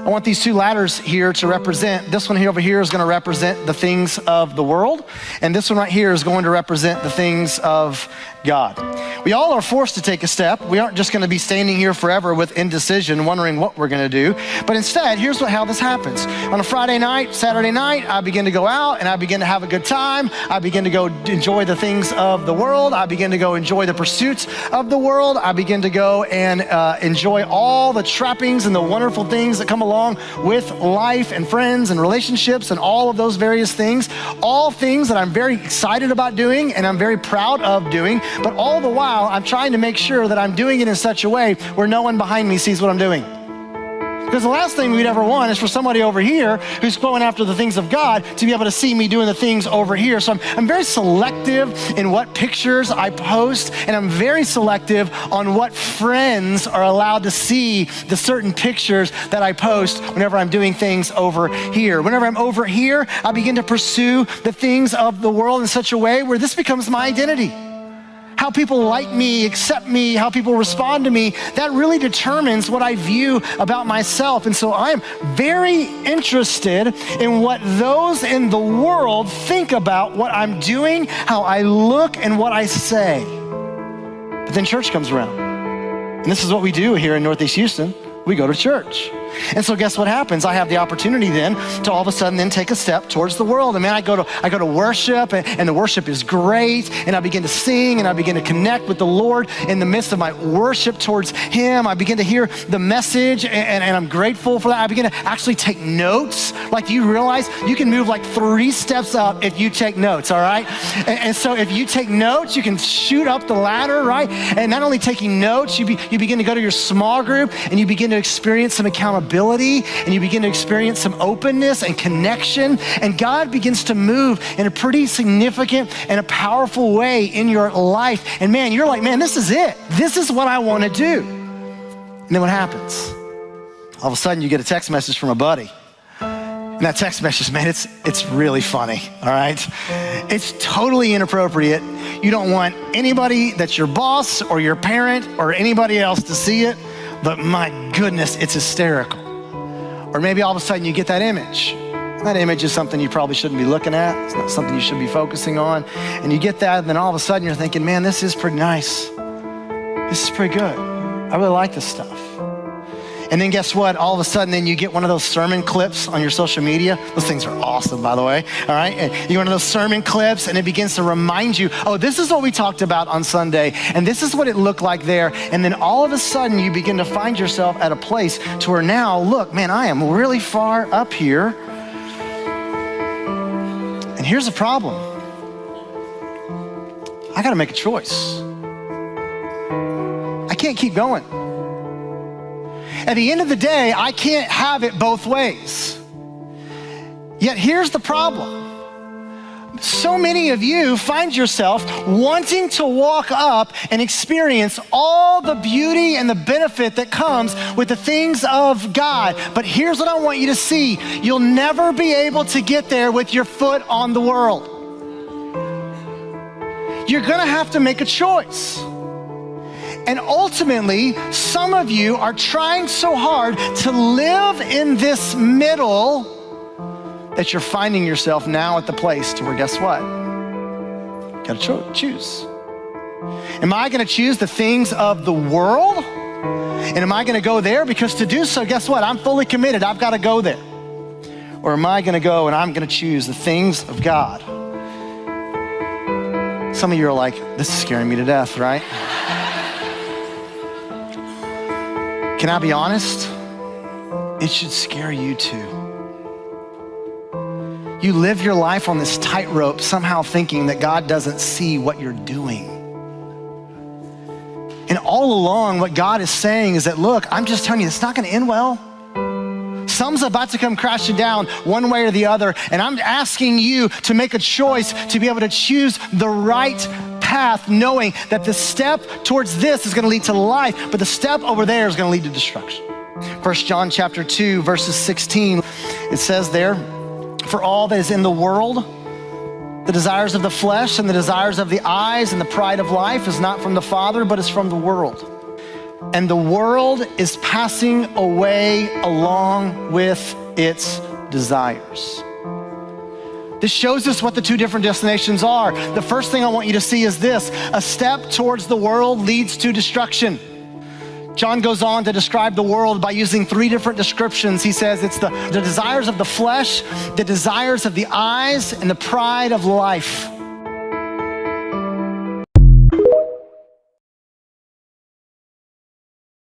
I want these two ladders here to represent, this one here over here is going to represent the things of the world, and this one right here is going to represent the things of God. We all are forced to take a step. We aren't just going to be standing here forever with indecision, wondering what we're going to do. But instead, here's how this happens. On a Friday night, Saturday night, I begin to go out and I begin to have a good time. I begin to go enjoy the things of the world. I begin to go enjoy the pursuits of the world. I begin to go and enjoy all the trappings and the wonderful things that come along with life and friends and relationships and all of those various things. All things that I'm very excited about doing and I'm very proud of doing. But all the while, I'm trying to make sure that I'm doing it in such a way where no one behind me sees what I'm doing. Because the last thing we'd ever want is for somebody over here who's going after the things of God to be able to see me doing the things over here. So I'm very selective in what pictures I post, and I'm very selective on what friends are allowed to see the certain pictures that I post whenever I'm doing things over here. Whenever I'm over here, I begin to pursue the things of the world in such a way where this becomes my identity. How people like me, accept me, how people respond to me, that really determines what I view about myself. And so I am very interested in what those in the world think about what I'm doing, how I look, and what I say. But then church comes around. And this is what we do here in Northeast Houston. We go to church. And so guess what happens? I have the opportunity then to all of a sudden then take a step towards the world. And man, I go to worship and the worship is great. And I begin to sing and I begin to connect with the Lord in the midst of my worship towards Him. I begin to hear the message and I'm grateful for that. I begin to actually take notes. Like, you realize you can move like 3 steps up if you take notes, all right? And so if you take notes, you can shoot up the ladder, right? And not only taking notes, you begin to go to your small group and you begin to experience some accountability, and you begin to experience some openness and connection, and God begins to move in a pretty significant and a powerful way in your life. And man, you're like, man, this is it. This is what I want to do. And then what happens? All of a sudden you get a text message from a buddy. And that text message, man, it's really funny, all right? It's totally inappropriate. You don't want anybody that's your boss or your parent or anybody else to see it. But my goodness, it's hysterical. Or maybe all of a sudden you get that image. That image is something you probably shouldn't be looking at. It's not something you should be focusing on. And you get that, and then all of a sudden you're thinking, man, this is pretty nice. This is pretty good. I really like this stuff. And then guess what? All of a sudden then you get one of those sermon clips on your social media. Those things are awesome, by the way, all right? And you get one of those sermon clips and it begins to remind you, oh, this is what we talked about on Sunday, and this is what it looked like there. And then all of a sudden you begin to find yourself at a place to where now, look, man, I am really far up here. And here's the problem. I gotta make a choice. I can't keep going. At the end of the day, I can't have it both ways. Yet here's the problem. So many of you find yourself wanting to walk up and experience all the beauty and the benefit that comes with the things of God. But here's what I want you to see. You'll never be able to get there with your foot on the world. You're gonna have to make a choice. And ultimately, some of you are trying so hard to live in this middle that you're finding yourself now at the place to where, guess what? You gotta choose. Am I gonna choose the things of the world? And am I gonna go there? Because to do so, guess what? I'm fully committed, I've gotta go there. Or am I gonna go and I'm gonna choose the things of God? Some of you are like, this is scaring me to death, right? Can I be honest? It should scare you too. You live your life on this tightrope, somehow thinking that God doesn't see what you're doing. And all along, what God is saying is that, look, I'm just telling you, it's not gonna end well. Some's about to come crashing down one way or the other, and I'm asking you to make a choice to be able to choose the right path, knowing that the step towards this is gonna lead to life, but the step over there is gonna lead to destruction. 1 John chapter 2, verses 16, it says there, for all that is in the world, the desires of the flesh and the desires of the eyes and the pride of life is not from the Father, but is from the world. and the world is passing away along with its desires. This shows us what the two different destinations are. The first thing I want you to see is this: a step towards the world leads to destruction. John goes on to describe the world by using three different descriptions. He says it's the desires of the flesh, the desires of the eyes, and the pride of life.